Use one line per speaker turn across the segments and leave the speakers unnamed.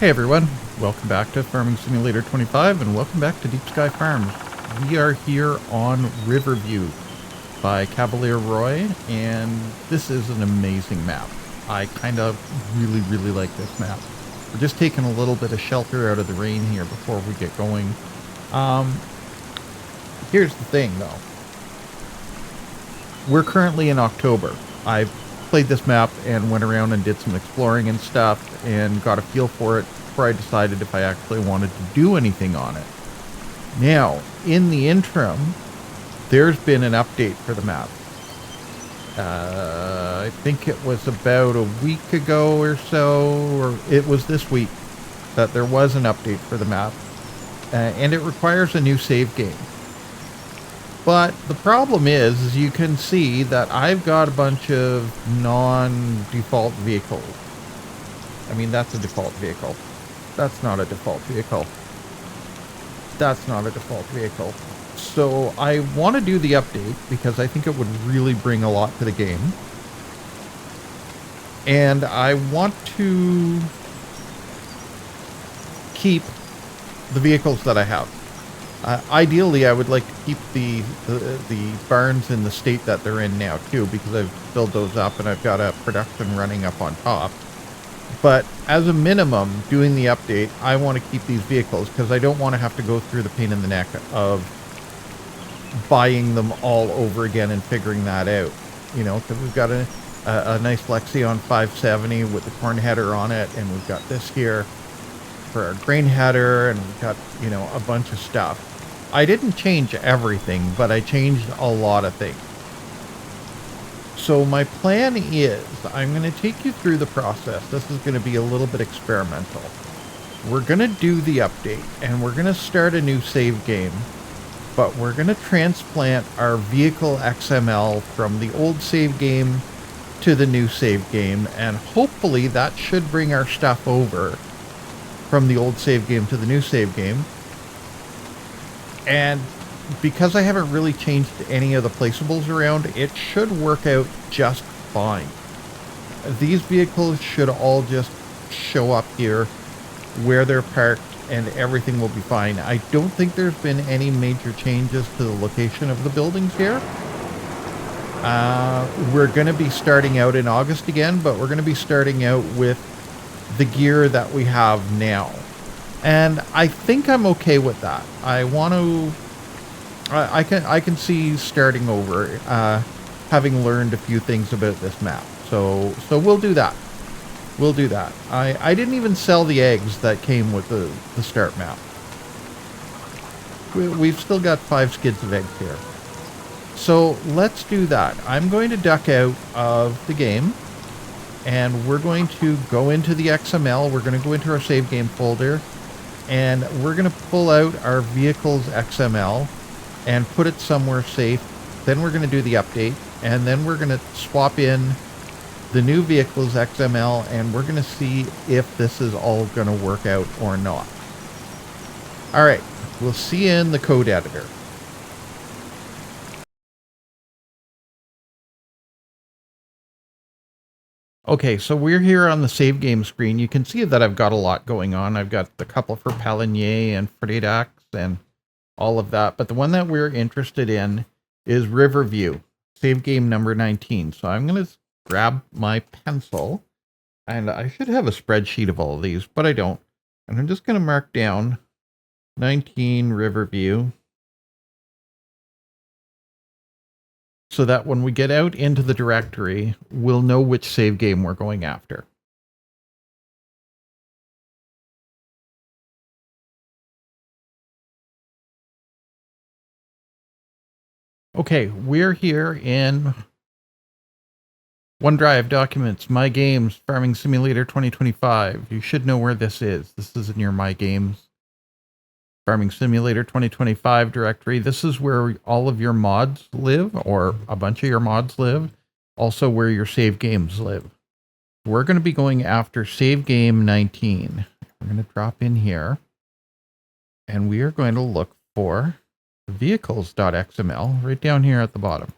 Hey everyone, welcome back to Farming Simulator 25 and welcome back to Deep Sky Farms. We are here on Riverview by Cavalier Roy, and this is an amazing map. I kind of really like this map. We're just taking a little bit of shelter out of the rain here before we get going. Here's the thing though. We're currently in October. I've played this map and went around and did some exploring and stuff and got a feel for it before I decided if I actually wanted to do anything on it. Now, in the interim, there's been an update for the map. I think it was about a week ago or so, or it was this week, that there was an update for the map, and it requires a new save game. But the problem is you can see that I've got a bunch of non-default vehicles. I mean, that's a default vehicle. That's not a default vehicle. That's not a default vehicle. So I want to do the update because I think it would really bring a lot to the game. And I want to keep the vehicles that I have. Ideally, I would like to keep the barns in the state that they're in now, too, because I've filled those up and I've got a production running up on top. But as a minimum, doing the update, I want to keep these vehicles because I don't want to have to go through the pain in the neck of buying them all over again and figuring that out. You know, because we've got a nice Lexion 570 with the corn header on it, and we've got this here for our grain header, and we've got, you know, a bunch of stuff. I didn't change everything, but I changed a lot of things. So my plan is, I'm going to take you through the process. This is going to be a little bit experimental. We're going to do the update, and we're going to start a new save game, but we're going to transplant our vehicle XML from the old save game to the new save game, and hopefully that should bring our stuff over from the old save game to the new save game. And because I haven't really changed any of the placeables around, it should work out just fine. These vehicles should all just show up here where they're parked and everything will be fine. I don't think there's been any major changes to the location of the buildings here. We're going to be starting out in August again, but we're going to be starting out with the gear that we have now. And I think I'm okay with that. I want to... I can see starting over, having learned a few things about this map. So we'll do that. We'll do that. I didn't even sell the eggs that came with the start map. We've still got 5 skids of eggs here. So let's do that. I'm going to duck out of the game, and we're going to go into the XML. We're going to go into our save game folder, and we're going to pull out our vehicles XML and put it somewhere safe. Then we're going to do the update, and then we're going to swap in the new vehicles XML, and we're going to see if this is all going to work out or not. All right, we'll see you in the code editor. Okay, so we're here on the save game screen. You can see that I've got a lot going on. I've got the couple for Palinier and Fredax and all of that. But the one that we're interested in is Riverview, save game number 19. So I'm going to grab my pencil, and I should have a spreadsheet of all of these, but I don't. And I'm just going to mark down 19 Riverview, so that when we get out into the directory, we'll know which save game we're going after. Okay, we're here in OneDrive Documents, My Games, Farming Simulator 2025. You should know where this is. This is in your My Games, Farming Simulator 2025 directory. This is where all of your mods live, or a bunch of your mods live. Also where your save games live. We're going to be going after save game 19. We're going to drop in here, and we are going to look for vehicles.xml right down here at the bottom.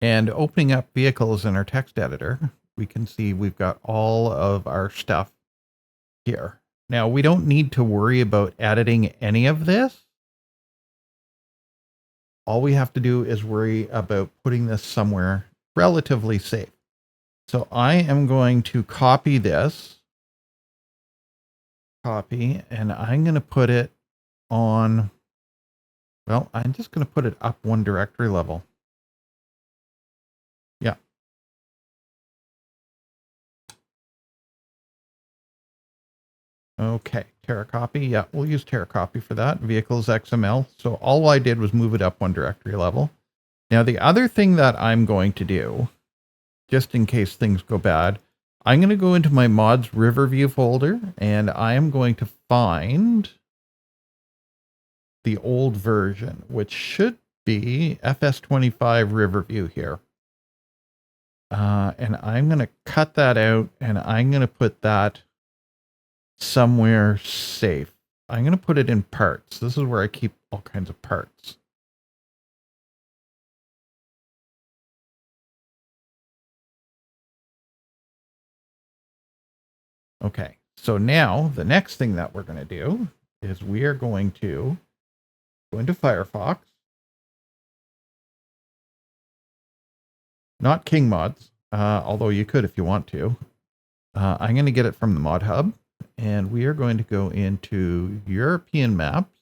And opening up vehicles in our text editor, we can see we've got all of our stuff here. Now, we don't need to worry about editing any of this. All we have to do is worry about putting this somewhere relatively safe. So I am going to copy this, and I'm going to put it on, well, I'm just going to put it up one directory level. Yeah. Okay, Terracopy. Yeah, we'll use Terracopy for that. Vehicles XML. So all I did was move it up one directory level. Now, the other thing that I'm going to do, just in case things go bad, I'm going to go into my mods Riverview folder, and I am going to find the old version, which should be FS25 Riverview here. And I'm going to cut that out, and I'm going to put that somewhere safe. I'm going to put it in parts. This is where I keep all kinds of parts. Okay, so now the next thing that we're going to do is we are going to go into Firefox. Not King Mods, although you could if you want to. I'm going to get it from the Mod Hub, and we are going to go into European Maps,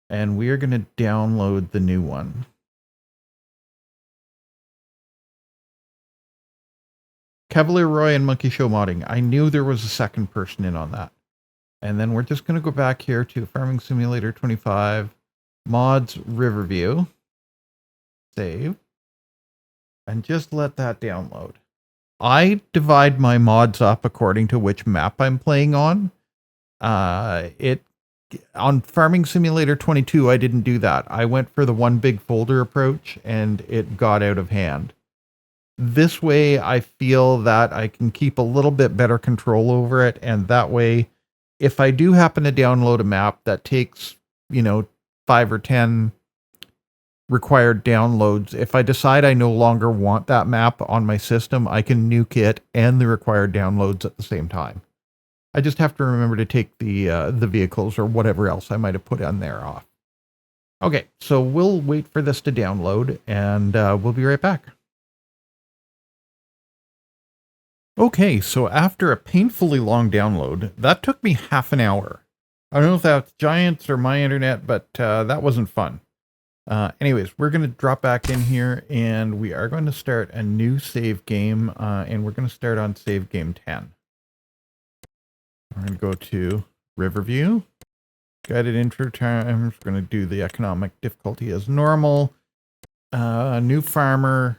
and we are going to download the new one. Cavalier Roy and Monkey Show Modding. I knew there was a second person in on that. And then we're just going to go back here to Farming Simulator 25, Mods Riverview, save, and just let that download. I divide my mods up according to which map I'm playing on. On Farming Simulator 22, I didn't do that. I went for the one big folder approach, and it got out of hand. This way, I feel that I can keep a little bit better control over it, and that way, if I do happen to download a map that takes, 5 or 10 required downloads, if I decide I no longer want that map on my system, I can nuke it and the required downloads at the same time. I just have to remember to take the vehicles or whatever else I might have put on there off. Okay, so we'll wait for this to download, and we'll be right back. Okay, so after a painfully long download, that took me half an hour. I don't know if that's Giants or my internet, but that wasn't fun. Anyways, we're going to drop back in here, and we are going to start a new save game, and we're going to start on save game 10. We're going to go to Riverview, guided intro times. We're going to do the economic difficulty as normal, new farmer,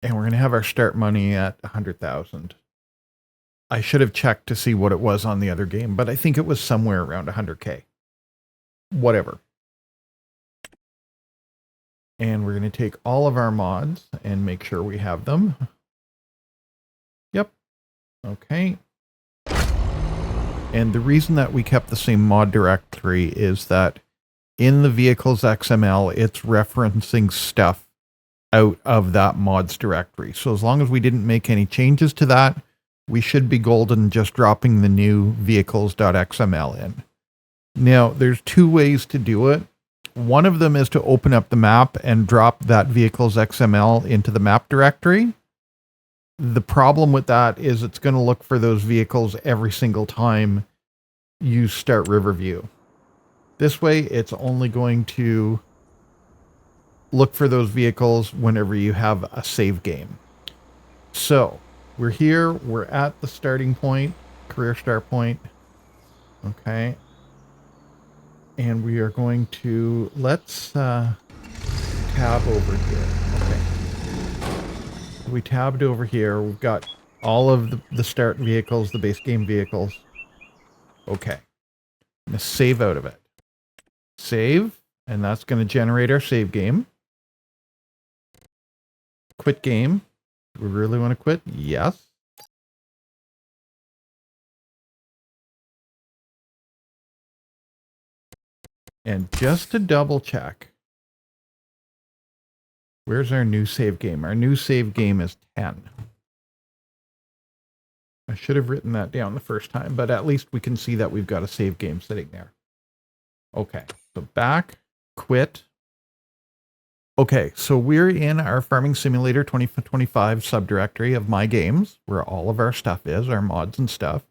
and we're going to have our start money at 100,000. I should have checked to see what it was on the other game, but I think it was somewhere around 100K. Whatever. And we're going to take all of our mods and make sure we have them. Yep. Okay. And the reason that we kept the same mod directory is that in the vehicles XML, it's referencing stuff out of that mods directory. So as long as we didn't make any changes to that, we should be golden just dropping the new vehicles.xml in. Now, there's two ways to do it. One of them is to open up the map and drop that vehicles XML into the map directory. The problem with that is it's going to look for those vehicles every single time you start Riverview. This way, it's only going to look for those vehicles whenever you have a save game. So we're here, we're at the starting point, career start point. Okay. And we are going to, let's tab over here. Okay. We tabbed over here. We've got all of the start vehicles, the base game vehicles. Okay. I'm going to save out of it. Save, and that's going to generate our save game. Quit game. Do we really want to quit? Yes. And just to double check, where's our new save game? Our new save game is 10. I should have written that down the first time, but at least we can see that we've got a save game sitting there. Okay, so back, quit. Okay, so we're in our Farming Simulator 2025 subdirectory of My Games, where all of our stuff is, our mods and stuff.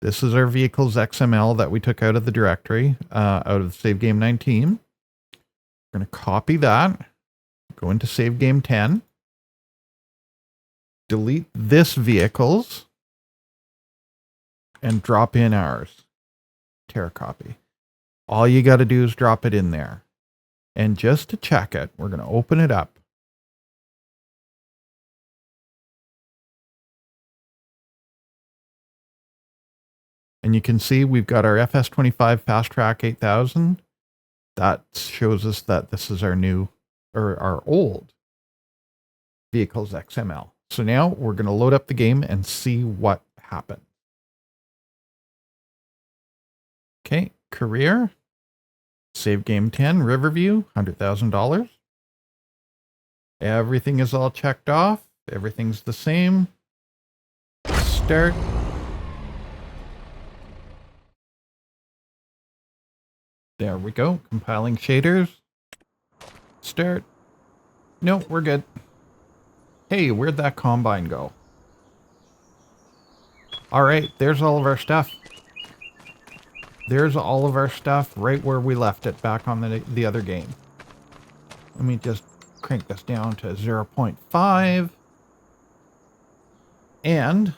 This is our vehicles XML that we took out of the directory, out of save game 19. We're going to copy that, go into save game 10, delete this vehicles, and drop in ours. Tear copy. All you got to do is drop it in there. And just to check it, we're going to open it up. And you can see we've got our FS25 Fast Track 8000. That shows us that this is our new, or our old vehicles XML. So now we're going to load up the game and see what happens. Okay, career. Save game 10, Riverview, $100,000. Everything is all checked off. Everything's the same. Start. There we go. Compiling shaders. Start. No, we're good. Hey, where'd that combine go? All right, there's all of our stuff. There's all of our stuff right where we left it back on the other game. Let me just crank this down to 0.5. And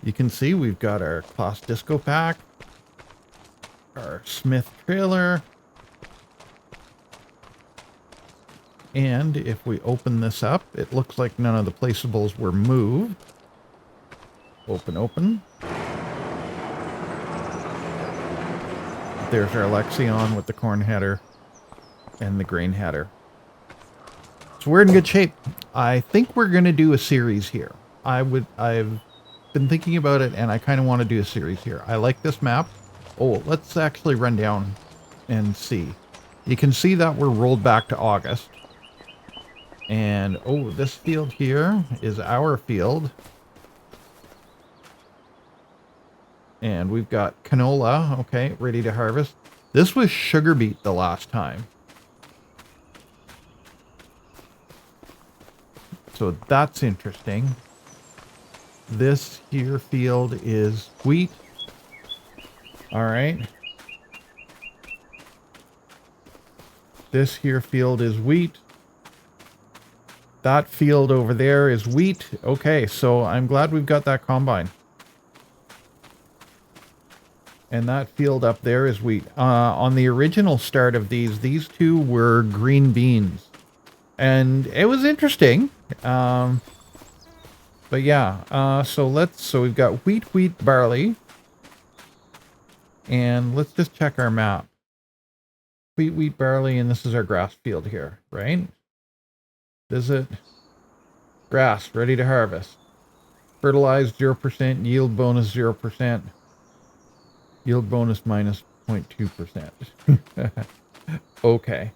you can see we've got our Class Disco Pack, our Smith trailer. And if we open this up, it looks like none of the placeables were moved. Open, open. There's our Lexion with the corn header and the grain header. So we're in good shape. I think we're going to do a series here. I've been thinking about it, and I kind of want to do a series here. I like this map. Oh, let's actually run down and see. You can see that we're rolled back to August. And, oh, this field here is our field. And we've got canola, okay, ready to harvest. This was sugar beet the last time. So that's interesting. This here field is wheat. All right. This here field is wheat. That field over there is wheat. Okay, so I'm glad we've got that combine. And that field up there is wheat. On the original start of these two were green beans. And it was interesting. But yeah, so we've got wheat, barley. And let's just check our map. Wheat, barley, and this is our grass field here, right? Visit. Grass, ready to harvest. Fertilized 0%, yield bonus 0%. Yield bonus minus 0.2%. Okay.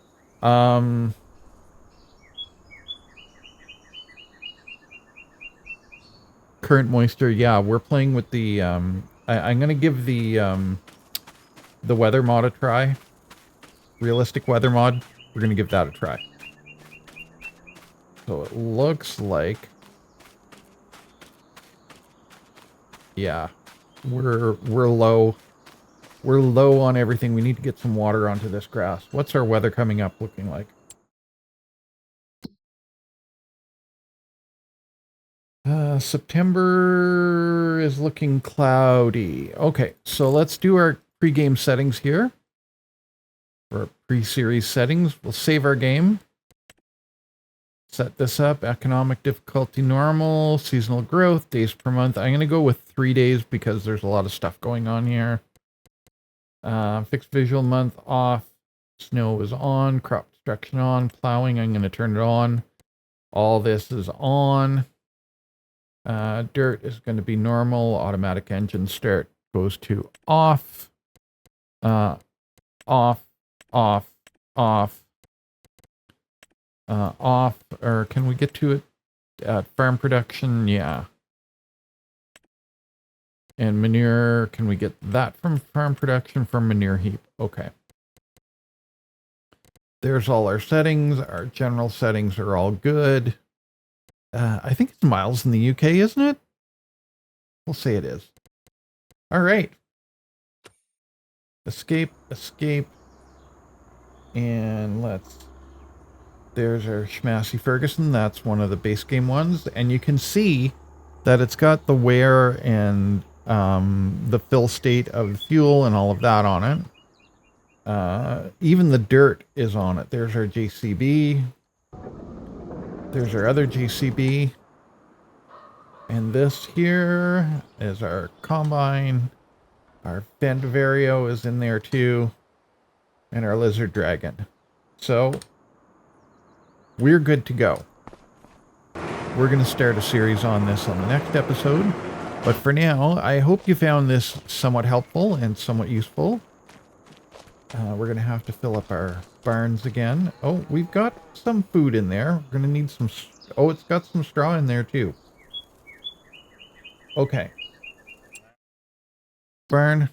Current moisture, yeah, we're playing with the, I'm going to give the weather mod a try. Realistic weather mod. We're going to give that a try. So it looks like, yeah, we're low. We're low on everything. We need to get some water onto this grass. What's our weather coming up looking like? September is looking cloudy. Okay, so let's do our pre-game settings here. Or pre-series settings. We'll save our game. Set this up. Economic difficulty normal. Seasonal growth. Days per month. I'm going to go with 3 days because there's a lot of stuff going on here. Fixed visual month off. Snow is on. Crop destruction on. Plowing, I'm going to turn it on. All this is on. Dirt is going to be normal. Automatic engine start goes to off. Off. Off. Or can we get to it at farm production? Yeah. And manure, can we get that from farm production from manure heap? Okay. There's all our settings. Our general settings are all good. I think it's miles in the UK, isn't it? We'll say it is. All right. Escape, escape. And there's our Schmassy Ferguson. That's one of the base game ones. And you can see that it's got the wear and the fill state of fuel and all of that on it. Even the dirt is on it. There's our JCB. There's our other JCB. And this here is our combine. Our Vandaverio is in there too. And our Lizard Dragon. So, we're good to go. We're going to start a series on this on the next episode. But for now, I hope you found this somewhat helpful and somewhat useful. We're going to have to fill up our barns again. Oh, we've got some food in there. We're going to need some... Oh, it's got some straw in there too. Okay. Barn.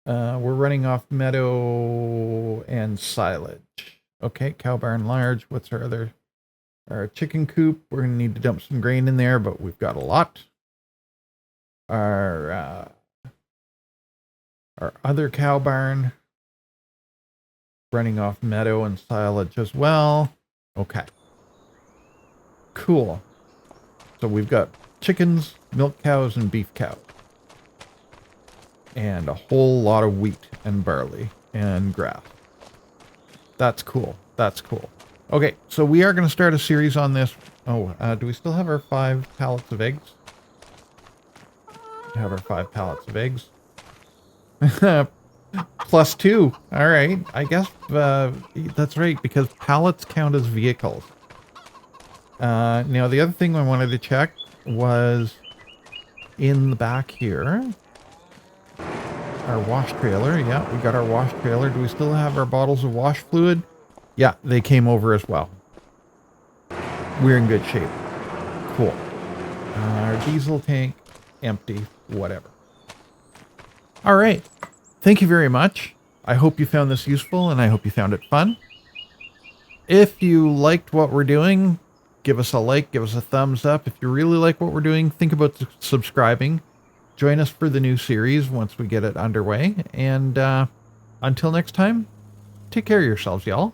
We're running off meadow and silage. Okay, cow barn large. What's our other... Our chicken coop, we're going to need to dump some grain in there, but we've got a lot. Our other cow barn, running off meadow and silage as well. Okay. Cool. So we've got chickens, milk cows, and beef cows. And a whole lot of wheat and barley and grass. That's cool. That's cool. Okay, so we are going to start a series on this. Oh, do we still have our 5 pallets of eggs? We have our 5 pallets of eggs. Plus 2. All right. I guess that's right, because pallets count as vehicles. Now, the other thing I wanted to check was in the back here. Our wash trailer. Yeah, we got our wash trailer. Do we still have our bottles of wash fluid? Yeah, they came over as well. We're in good shape. Cool. Our diesel tank, empty, whatever. All right. Thank you very much. I hope you found this useful, and I hope you found it fun. If you liked what we're doing, give us a like, give us a thumbs up. If you really like what we're doing, think about subscribing. Join us for the new series once we get it underway. And until next time, take care of yourselves, y'all.